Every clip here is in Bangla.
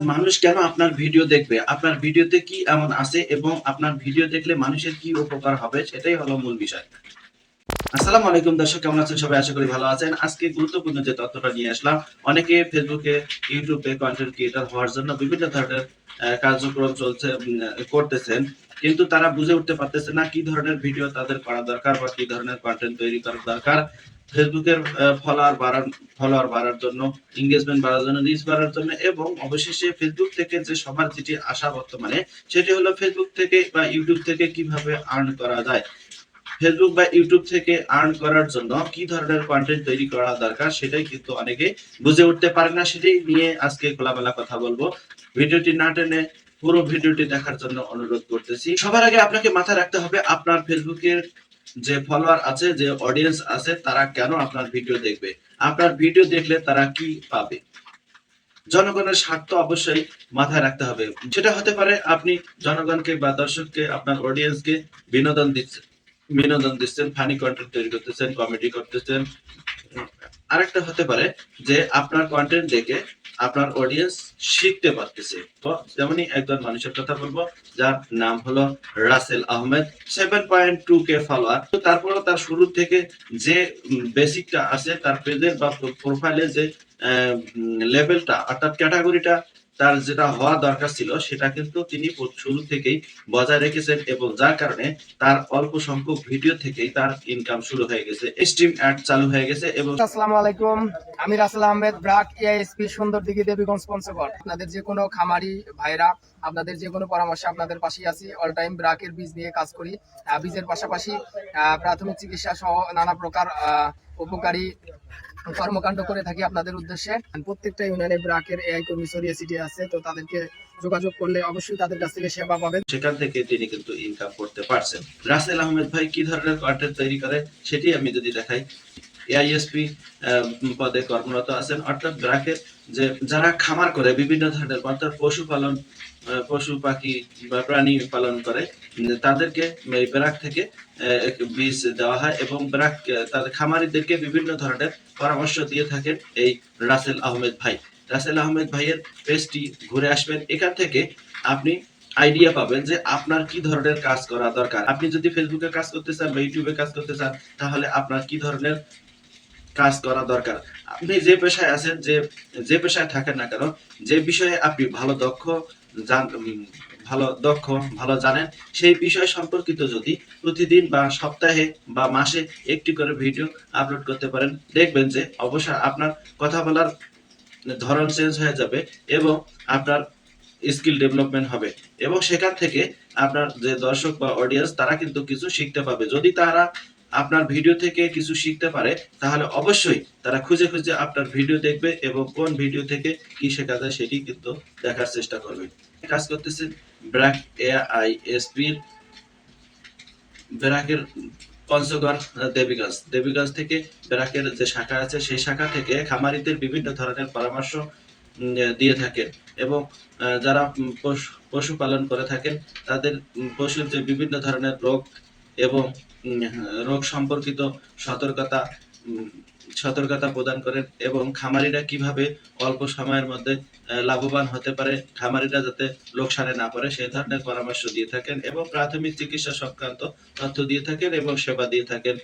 মানুষ কেন আপনার ভিডিও দেখবে? আপনার ভিডিওতে কি এমন আছে এবং আপনার ভিডিও দেখলে মানুষের কি উপকার হবে সেটাই হলো মূল বিষয়। আসসালামু আলাইকুম দর্শক, কেমন আছেন সবাই? আশা করি ভালো আছেন। আজকে গুরুত্বপূর্ণ যে তথ্যটা নিয়ে আসলাম, অনেকে ফেসবুকে, ইউটিউবে কনটেন্ট ক্রিয়েটর হওয়ার জন্য বিভিন্ন ধরনের কার্যক্রম চলছে করতেছেন। কিন্তু তারা বুঝে উঠতে পারতেছে না কি ধরনের ভিডিও তাদের করা দরকার বা কি ধরনের কনটেন্ট তৈরি করা দরকার। ফেসবুকের ফলোয়ার বাড়ার জন্য, এনগেজমেন্ট বাড়ার জন্য, রিচ বাড়ার জন্য এবং অবশেষে ফেসবুক থেকে যে সবার যেটি আশা বর্তমানে, সেটি হলো ফেসবুক থেকে বা ইউটিউব থেকে কিভাবে আর্ন করা যায়। ফেসবুক বা ইউটিউব থেকে আর্ন করার জন্য কি ধরনের কন্টেন্ট তৈরি করা দরকার সেটাই কিন্তু অনেকে বুঝে উঠতে পারে না। সেটাই নিয়ে আজকে খোলামেলা কথা বলবো। ভিডিওটি না টেনে পুরো ভিডিওটি দেখার জন্য অনুরোধ করতেছি। সবার আগে আপনাকে মাথায় রাখতে হবে আপনার ফেসবুকের যে ফলোয়ার আছে, যে অডিয়েন্স আছে, তারা কেন আপনার ভিডিও দেখবে। আপনার ভিডিও দেখলে তারা কি পাবে। জনগণের স্বার্থ অবশ্যই মাথায় রাখতে হবে। সেটা হতে পারে আপনি জনগণকে বা দর্শককে, আপনার অডিয়েন্সকে বিনোদন দিচ্ছেন, ফানি কন্টেন্ট তৈরি করতেছেন, কমেডি করতেছেন। আরেকটা হতে পারে যে আপনার কন্টেন্ট দেখে আপনার অডিয়েন্স শিখতে পারতেছে। তো যেমনই একজন মানুষের কথা বলবো, যার নাম হলো রাসেল আহমেদ, 7.2K ফলোয়ার। তো তারপরও তার শুরু থেকে যে বেসিকটা আছে, তার পেজের বা প্রোফাইলে যে লেভেলটা অর্থাৎ ক্যাটাগরিটা তার যেটা হওয়া দরকার ছিল, সেটা কিন্তু তিনি শুরু থেকেই বজায় রেখেছেন এবং যার কারণে তার অল্প সংখ্যক ভিডিও থেকেই তার ইনকাম শুরু হয়ে গেছে, স্ট্রিম অ্যাড চালু হয়ে গেছে। এবং আসসালামু আলাইকুম, আমি রাসেল আহমেদ, ব্রাক এআইএসপি, সুন্দরদিঘি, দেবীগঞ্জ, পঞ্চগড়। আপনাদের যে কোনো খামারি ভাইরা, আপনাদের যে কোনো পরামর্শে আপনাদের পাশেই আছি। অল টাইম ব্রাকের বীজ নিয়ে কাজ করি। বীজের পাশাপাশি প্রাথমিক চিকিৎসা সহ নানা প্রকার উপকারী কর্মকাণ্ড করে থাকি আপনাদের উদ্দেশ্যে। প্রত্যেকটা ইউনিয়নে ব্রাকের এআই কর্মী ছড়িয়ে ছিটিয়ে আছে, তো তাদেরকে যোগাযোগ করলে অবশ্যই তাদের কাছ থেকে সেবা পাবেন। সেখান থেকে তিনি কিন্তু ইনকাম করতে পারছেন। রাসেল আহমেদ ভাই কি ধরনের কন্টেন্ট তৈরি করে সেটি আমি যদি দেখাই, এআইএসপি পদে কর্মরত আছেন, অর্থাৎ ব্রাকের যে যারা খামার করে বিভিন্ন ধরনের, অর্থাৎ পশুপালন, পশু পাখি বা প্রাণী পালন করে, তাদেরকে এই ব্রাক থেকে বীজ দেওয়া হয় এবং ব্রাক তাদের খামারিদেরকে বিভিন্ন ধরনের পরামর্শ দিয়ে থাকেন এই রাসেল আহমেদ ভাই। রাসেল আহমেদ ভাইয়ের পেজটি ঘুরে আসবেন, এখান থেকে আপনি আইডিয়া পাবেন যে আপনার কি ধরনের কাজ করা দরকার। আপনি যদি ফেসবুকে কাজ করতে চান বা ইউটিউবে কাজ করতে চান, তাহলে আপনার কি ধরনের কাজ করা দরকার। আপনি যে পেশায় আছেন, যে পেশায় থাকেন না কেন, যে বিষয়ে আপনি ভালো জানেন, সেই বিষয় সম্পর্কিত যদি প্রতিদিন বা সপ্তাহে বা মাসে একটি করে ভিডিও আপলোড করতে পারেন, দেখবেন যে অবশ্যই আপনার কথা বলার ধরন চেঞ্জ হয়ে যাবে এবং আপনার স্কিল ডেভেলপমেন্ট হবে এবং সেখান থেকে আপনার যে দর্শক বা অডিয়েন্স, তারা কিন্তু কিছু শিখতে পাবে। যদি তারা আপনার ভিডিও থেকে কিছু শিখতে পারে, তাহলে অবশ্যই তারা খুঁজে খুঁজে আপনার ভিডিও দেখবে এবং কোন ভিডিও থেকে কি শেখা যায় সেটি কিন্তু দেখার চেষ্টা করবে। কাজ করতেছেন ব্র্যাক এআইএসপির, ব্র্যাকের পঞ্চগড় দেবীগঞ্জ থেকে ব্র্যাকের যে শাখা আছে, সেই শাখা থেকে খামারিদের বিভিন্ন ধরনের পরামর্শ দিয়ে থাকেন এবং যারা পশুপালন করে থাকেন, তাদের পশুর যে বিভিন্ন ধরনের রোগ এবং রোগ সম্পর্কিত সতর্কতা সতর্কতা প্রদান করেন এবং খামারিরা কিভাবে অল্প সময়ের মধ্যে লাভবান হতে পারে, খামারিরা যাতে লোকসানে না পড়ে, সেই ধরনের পরামর্শ দিয়ে থাকেন এবং প্রাথমিক চিকিৎসা সংক্রান্ত তথ্য দিয়ে থাকেন এবং সেবা দিয়ে থাকেন।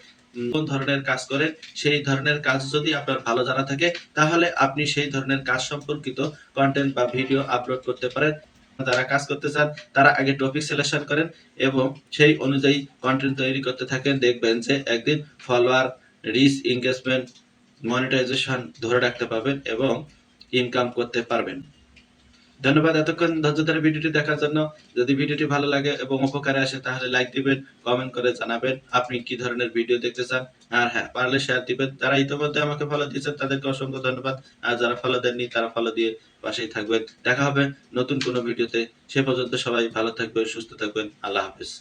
কোন ধরনের কাজ করেন, সেই ধরনের কাজ যদি আপনার ভালো জানা থাকে, তাহলে আপনি সেই ধরনের কাজ সম্পর্কিত কন্টেন্ট বা ভিডিও আপলোড করতে পারেন। যারা কাজ করতে চান, তারা আগে টপিক সিলেকশন করেন এবং সেই অনুযায়ী কন্টেন্ট তৈরি করতে থাকেন। দেখবেন যে একদিন ফলোয়ার, রিচ, এনগেজমেন্ট, মনিটাইজেশন ধরে রাখতে পারবেন এবং ইনকাম করতে পারবেন। ধন্যবাদ এতক্ষণ ধৈর্য ধরে ভিডিওটি দেখার জন্য। যদি ভিডিওটি ভালো লাগে এবং উপকারে আসে, তাহলে লাইক দিবেন, কমেন্ট করে জানাবেন আপনি কি ধরনের ভিডিও দেখতে চান। আর হ্যাঁ, পারলে শেয়ার দিবেন। যারা ইতিমধ্যে আমাকে ফলো দিয়েছেন তাদেরকে অসংখ্য ধন্যবাদ। আর যারা ফলো দেননি, তারা ফলো দিয়ে পাশেই থাকবেন। দেখা হবে নতুন কোনো ভিডিওতে। সে পর্যন্ত সবাই ভালো থাকবেন, সুস্থ থাকবেন। আল্লাহ হাফেজ।